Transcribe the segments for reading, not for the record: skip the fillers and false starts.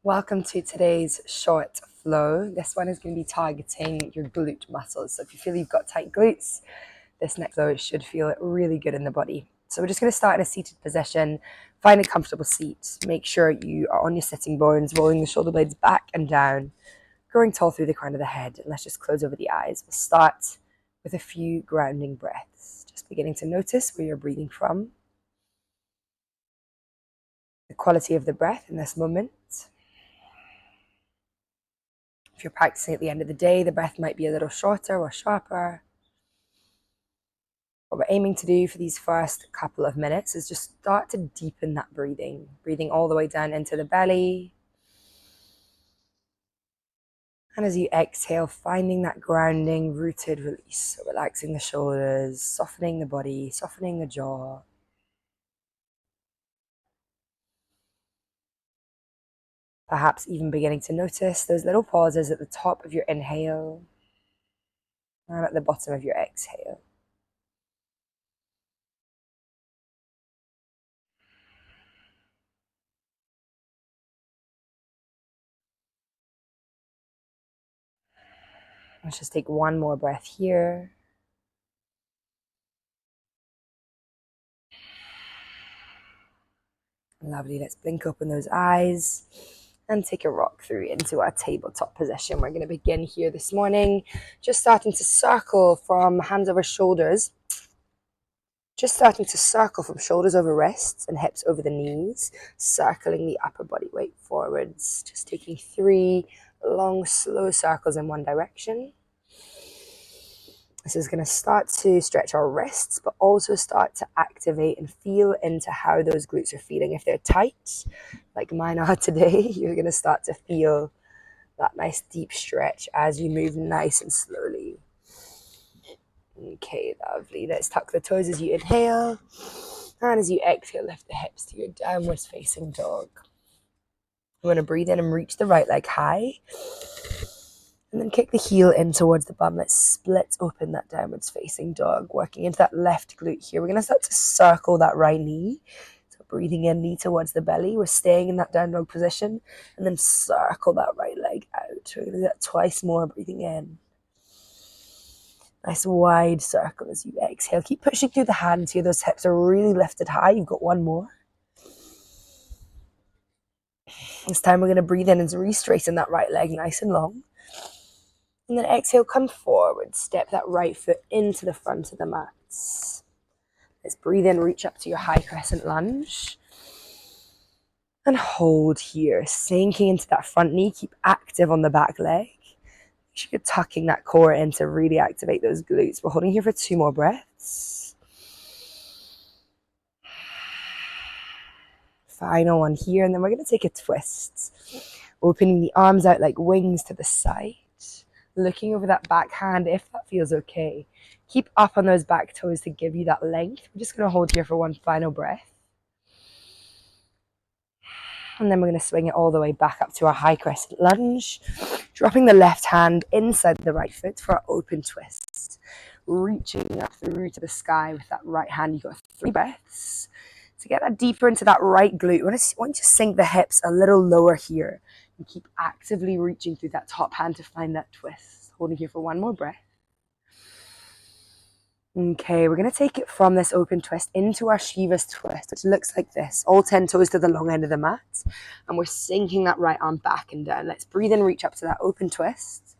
Welcome to today's short flow. This one is going to be targeting your glute muscles. So if you feel you've got tight glutes, this next flow should feel really good in the body. So we're just going to start in a seated position. Find a comfortable seat. Make sure you are on your sitting bones, rolling the shoulder blades back and down, growing tall through the crown of the head. And let's just close over the eyes. We'll start with a few grounding breaths. Just beginning to notice where you're breathing from. The quality of the breath in this moment. If you're practicing at the end of the day, the breath might be a little shorter or sharper. What we're aiming to do for these first couple of minutes is just start to deepen that breathing. Breathing all the way down into the belly. And as you exhale, finding that grounding, rooted release. So relaxing the shoulders, softening the body, softening the jaw. Perhaps even beginning to notice those little pauses at the top of your inhale and at the bottom of your exhale. Let's just take one more breath here. Lovely, let's blink open those eyes and take a rock through into our tabletop position. We're going to begin here this morning, just starting to circle from hands over shoulders. Just starting to circle from shoulders over wrists and hips over the knees, circling the upper body weight forwards. Just taking 3 long, slow circles in one direction. This is going to start to stretch our wrists, but also start to activate and feel into how those glutes are feeling. If they're tight, like mine are today, you're going to start to feel that nice deep stretch as you move nice and slowly. Okay, lovely. Let's tuck the toes as you inhale. And as you exhale, lift the hips to your downwards facing dog. I'm going to breathe in and reach the right leg high. And then kick the heel in towards the bum. Let's split open that downwards facing dog. Working into that left glute here. We're going to start to circle that right knee. So breathing in, knee towards the belly. We're staying in that down dog position. And then circle that right leg out. We're going to do that twice more, breathing in. Nice wide circle as you exhale. Keep pushing through the hands here. Those hips are really lifted high. You've got one more. This time we're going to breathe in and re-straighten that right leg nice and long. And then exhale, come forward. Step that right foot into the front of the mat. Let's breathe in, reach up to your high crescent lunge. And hold here, sinking into that front knee. Keep active on the back leg. Make sure you're tucking that core in to really activate those glutes. We're holding here for 2 more breaths. Final one here, and then we're going to take a twist. Opening the arms out like wings to the side. Looking over that back hand if that feels okay. Keep up on those back toes to give you that length. We're just going to hold here for one final breath. And then we're going to swing it all the way back up to our high crescent lunge. Dropping the left hand inside the right foot for our open twist. Reaching up through to the sky with that right hand. You've got 3 breaths. To get that deeper into that right glute, I want you to sink the hips a little lower here. And keep actively reaching through that top hand to find that twist. Holding here for one more breath. Okay, we're going to take it from this open twist into our Shiva's twist, which looks like this. All 10 toes to the long end of the mat. And we're sinking that right arm back and down. Let's breathe in, reach up to that open twist.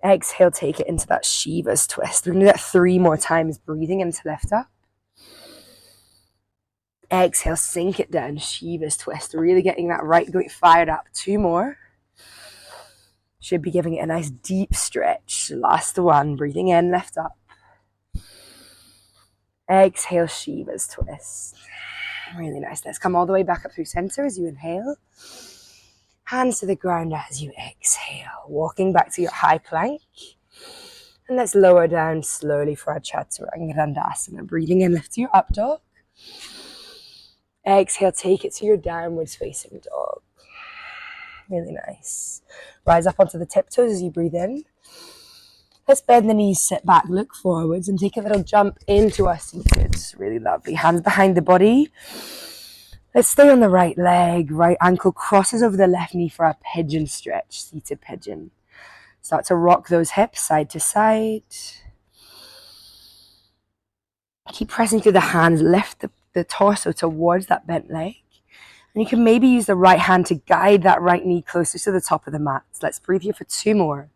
Exhale, take it into that Shiva's twist. We're going to do that 3 more times, breathing into lift up. Exhale, sink it down, Shiva's twist. Really getting that right glute fired up. 2 more. Should be giving it a nice deep stretch. Last one, breathing in, lift up. Exhale, Shiva's twist. Really nice. Let's come all the way back up through center as you inhale. Hands to the ground as you exhale. Walking back to your high plank. And let's lower down slowly for our Chaturanga. Breathing in, lift to your up dog. Exhale, take it to your downwards facing dog. Really nice. Rise up onto the tiptoes as you breathe in. Let's bend the knees, sit back, look forwards, and take a little jump into our seated. Really lovely. Hands behind the body. Let's stay on the right leg. Right ankle crosses over the left knee for a pigeon stretch, seated pigeon. Start to rock those hips side to side. Keep pressing through the hands. Lift the torso towards that bent leg. And you can maybe use the right hand to guide that right knee closer to the top of the mat. Let's breathe here for 2 more.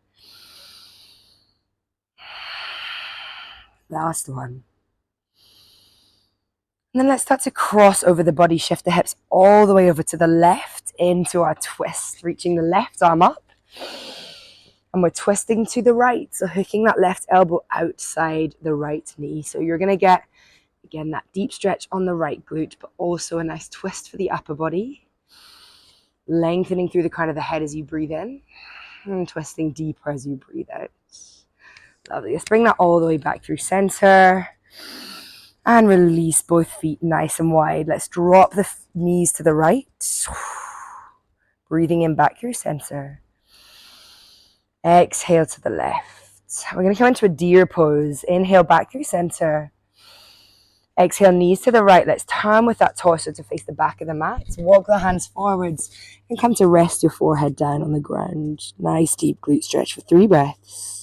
Last one. And then let's start to cross over the body, shift the hips all the way over to the left into our twist, reaching the left arm up. And we're twisting to the right, so hooking that left elbow outside the right knee. So you're going to get, again, that deep stretch on the right glute, but also a nice twist for the upper body. Lengthening through the crown of the head as you breathe in, and twisting deeper as you breathe out. Lovely. Let's bring that all the way back through center. And release both feet nice and wide. Let's drop the knees to the right. Breathing in back through center. Exhale to the left. We're going to come into a deer pose. Inhale back through center. Exhale, knees to the right. Let's turn with that torso to face the back of the mat. Walk the hands forwards and come to rest your forehead down on the ground. Nice deep glute stretch for 3 breaths.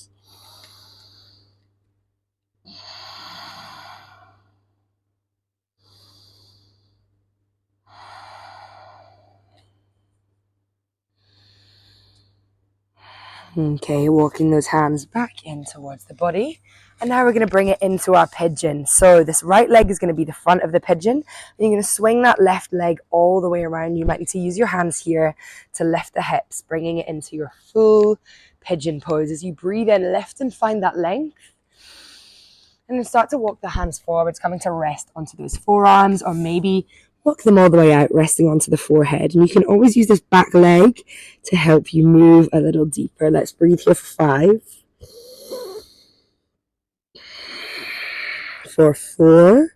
Okay, walking those hands back in towards the body. And now we're going to bring it into our pigeon. So this right leg is going to be the front of the pigeon. And you're going to swing that left leg all the way around. You might need to use your hands here to lift the hips, bringing it into your full pigeon pose. As you breathe in, lift and find that length. And then start to walk the hands forwards, coming to rest onto those forearms, or maybe walk them all the way out, resting onto the forehead. And you can always use this back leg to help you move a little deeper. Let's breathe here for 5. For 4.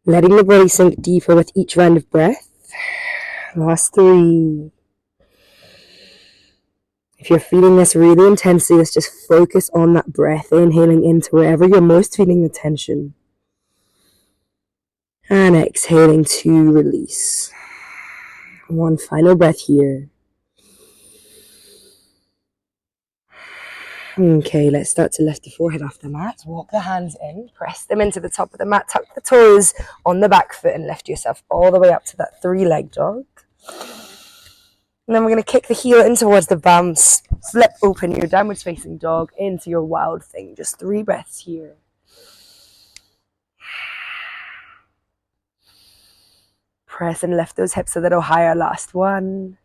Letting the body sink deeper with each round of breath. Last 3. If you're feeling this really intensely, let's just focus on that breath, inhaling into wherever you're most feeling the tension. And exhaling to release. One final breath here. Okay, let's start to lift the forehead off the mat. Walk the hands in, press them into the top of the mat, tuck the toes on the back foot and lift yourself all the way up to that 3-leg dog. And then we're going to kick the heel in towards the bum, flip open your downwards facing dog into your wild thing. Just 3 breaths here. Press and lift those hips a little higher. Last 1.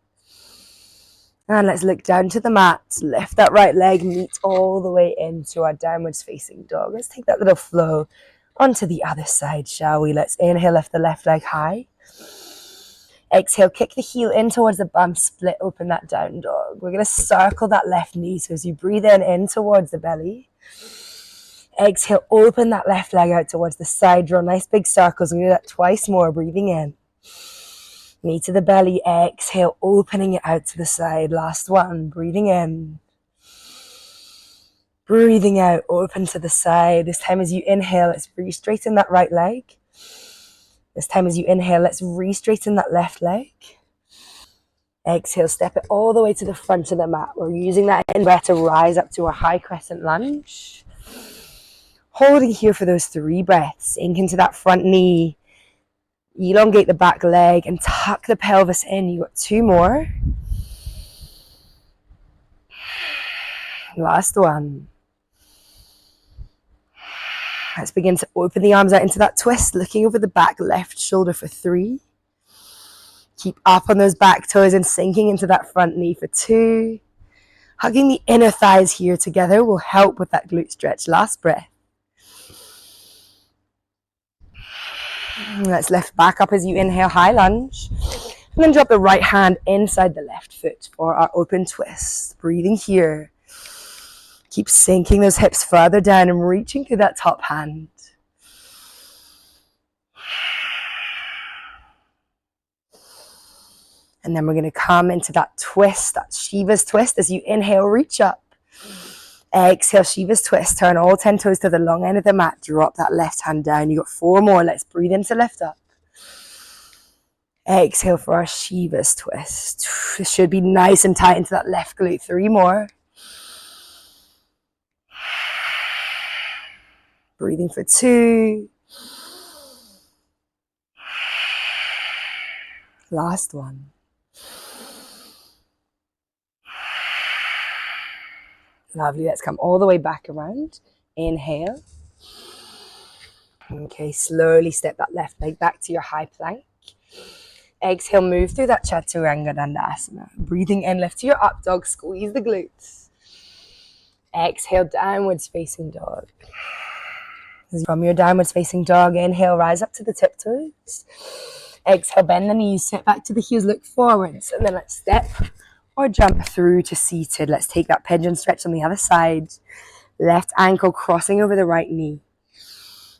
And let's look down to the mat. Lift that right leg, meet all the way into our downwards facing dog. Let's take that little flow onto the other side, shall we? Let's inhale, lift the left leg high. Exhale, kick the heel in towards the bum, split open that down dog. We're going to circle that left knee. So as you breathe in towards the belly. Exhale, open that left leg out towards the side. Draw nice big circles. We're going to do that twice more. Breathing in. Knee to the belly. Exhale, opening it out to the side. Last 1. Breathing in. Breathing out, open to the side. This time as you inhale, let's re-straighten that right leg. This time as you inhale, let's re-straighten that left leg. Exhale, step it all the way to the front of the mat. We're using that in-breath to rise up to a high crescent lunge. Holding here for those 3 breaths. Sink into that front knee. Elongate the back leg and tuck the pelvis in. You got 2 more. Last 1. Let's begin to open the arms out into that twist, looking over the back left shoulder for 3. Keep up on those back toes and sinking into that front knee for 2. Hugging the inner thighs here together will help with that glute stretch. Last breath. Let's lift back up as you inhale, high lunge. And then drop the right hand inside the left foot for our open twist. Breathing here. Keep sinking those hips further down and reaching through that top hand. And then we're going to come into that twist, that Shiva's twist. As you inhale, reach up. Exhale, Shiva's twist. Turn all 10 toes to the long end of the mat. Drop that left hand down. You got 4 more. Let's breathe in to lift up. Exhale for our Shiva's twist. This should be nice and tight into that left glute. 3 more. Breathing for 2. Last one. Lovely. Let's come all the way back around. Inhale. Okay, slowly step that left leg back to your high plank. Exhale, move through that Chaturanga Dandasana. Breathing in, lift to your up dog, squeeze the glutes. Exhale, downwards facing dog. From your downwards facing dog, inhale, rise up to the tiptoes. Exhale, bend the knees, sit back to the heels, look forwards, and then let's step or jump through to seated. Let's take that pigeon stretch on the other side. Left ankle crossing over the right knee.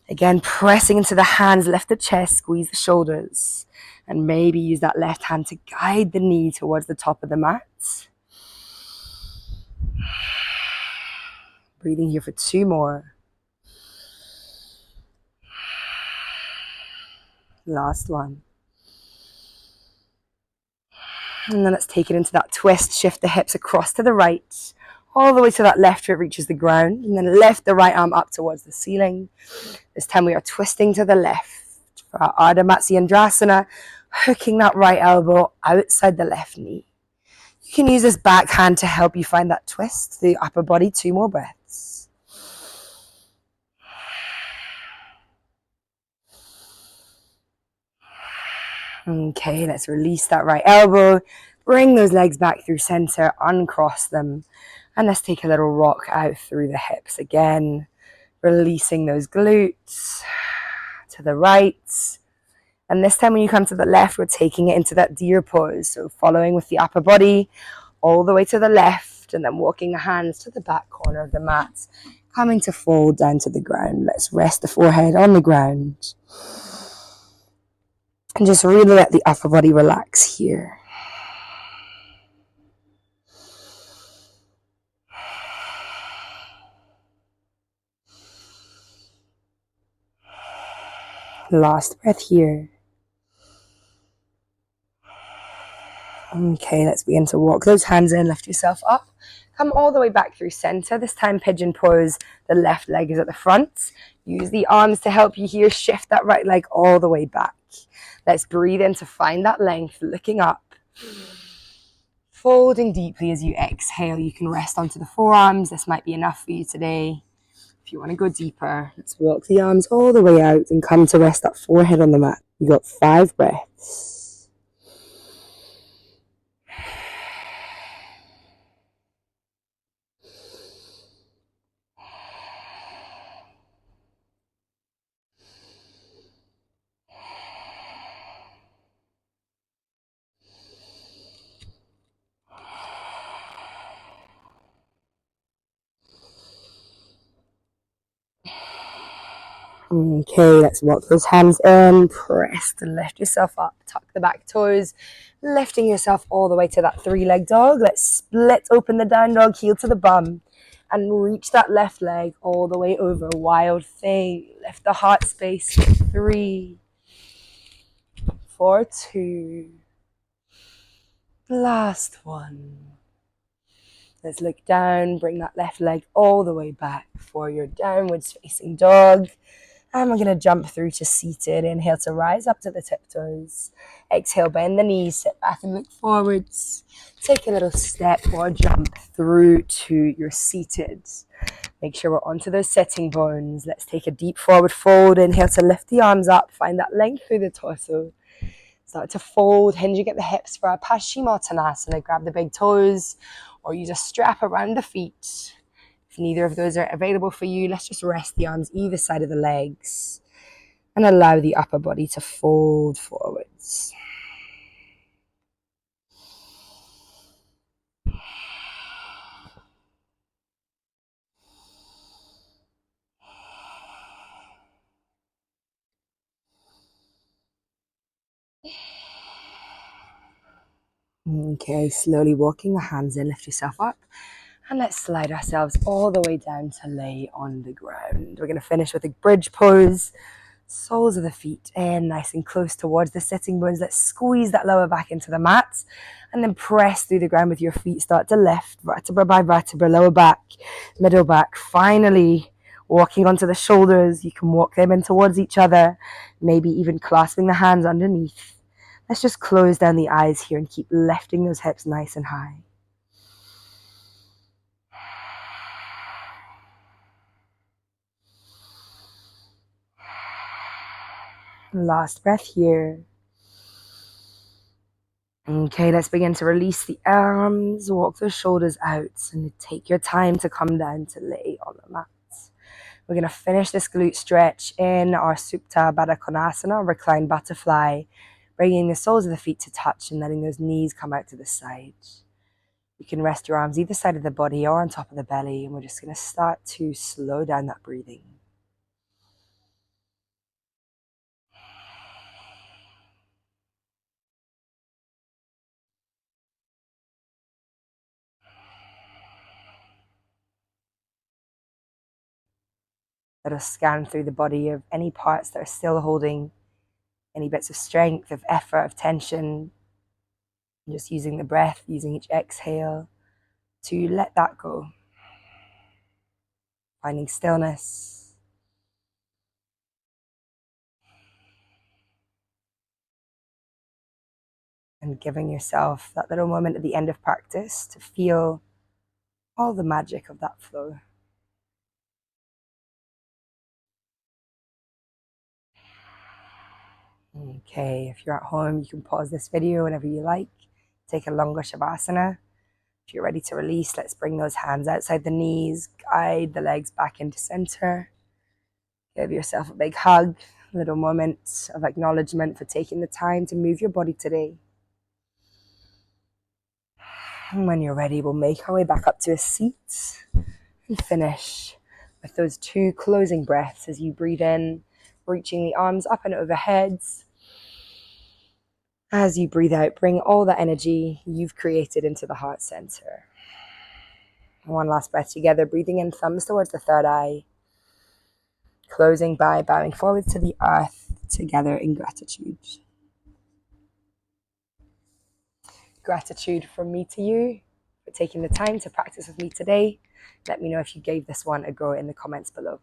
Again, pressing into the hands, lift the chest, squeeze the shoulders, and maybe use that left hand to guide the knee towards the top of the mat. Breathing here for 2 more. Last one. And then let's take it into that twist. Shift the hips across to the right, all the way to that left foot reaches the ground. And then lift the right arm up towards the ceiling. This time we are twisting to the left for our Ardha Matsyendrasana, hooking that right elbow outside the left knee. You can use this back hand to help you find that twist through the upper body. 2 more breaths. Okay, let's release that right elbow. Bring those legs back through center, uncross them. And let's take a little rock out through the hips again. Releasing those glutes to the right. And this time when you come to the left, we're taking it into that deer pose. So following with the upper body all the way to the left and then walking the hands to the back corner of the mat. Coming to fold down to the ground. Let's rest the forehead on the ground. And just really let the upper body relax here. Last breath here. Okay, let's begin to walk those hands in, lift yourself up. Come all the way back through center. This time pigeon pose, the left leg is at the front. Use the arms to help you here. Shift that right leg all the way back. Let's breathe in to find that length, looking up. Folding deeply as you exhale. You can rest onto the forearms. This might be enough for you today. If you want to go deeper, let's walk the arms all the way out and come to rest that forehead on the mat. You got 5 breaths. Okay, let's walk those hands in, press to lift yourself up, tuck the back toes, lifting yourself all the way to that 3-leg dog. Let's split open the down dog, heel to the bum, and reach that left leg all the way over. Wild thing. Lift the heart space. 3, 4, 2. Last one. Let's look down, bring that left leg all the way back for your downwards facing dog. And we're going to jump through to seated. Inhale to rise up to the tiptoes. Exhale, bend the knees, sit back and look forwards. Take a little step or jump through to your seated. Make sure we're onto those sitting bones. Let's take a deep forward fold. Inhale to lift the arms up. Find that length through the torso. Start to fold, hinging at the hips for our Paschimottanasana. Grab the big toes or use a strap around the feet. If neither of those are available for you, let's just rest the arms either side of the legs and allow the upper body to fold forwards. Okay, slowly walking the hands in, lift yourself up. And let's slide ourselves all the way down to lay on the ground. We're going to finish with a bridge pose. Soles of the feet in, nice and close towards the sitting bones. Let's squeeze that lower back into the mat and then press through the ground with your feet. Start to lift vertebra by vertebra, lower back, middle back. Finally, walking onto the shoulders. You can walk them in towards each other, maybe even clasping the hands underneath. Let's just close down the eyes here and keep lifting those hips nice and high. Last breath here. Okay, let's begin to release the arms, walk the shoulders out, and take your time to come down to lay on the mat. We're going to finish this glute stretch in our Supta Baddha Konasana, reclined butterfly, bringing the soles of the feet to touch and letting those knees come out to the side. You can rest your arms either side of the body or on top of the belly, and we're just going to start to slow down that breathing. Let us scan through the body of any parts that are still holding any bits of strength, of effort, of tension. And just using the breath, using each exhale to let that go. Finding stillness. And giving yourself that little moment at the end of practice to feel all the magic of that flow. Okay, if you're at home, you can pause this video whenever you like. Take a longer Shavasana. If you're ready to release, let's bring those hands outside the knees, guide the legs back into center. Give yourself a big hug, a little moment of acknowledgement for taking the time to move your body today. And when you're ready, we'll make our way back up to a seat and finish with those 2 closing breaths as you breathe in, reaching the arms up and overhead. As you breathe out, bring all that energy you've created into the heart center. One last breath together, breathing in, thumbs towards the third eye. Closing by bowing forward to the earth together in gratitude. Gratitude from me to you for taking the time to practice with me today. Let me know if you gave this one a go in the comments below.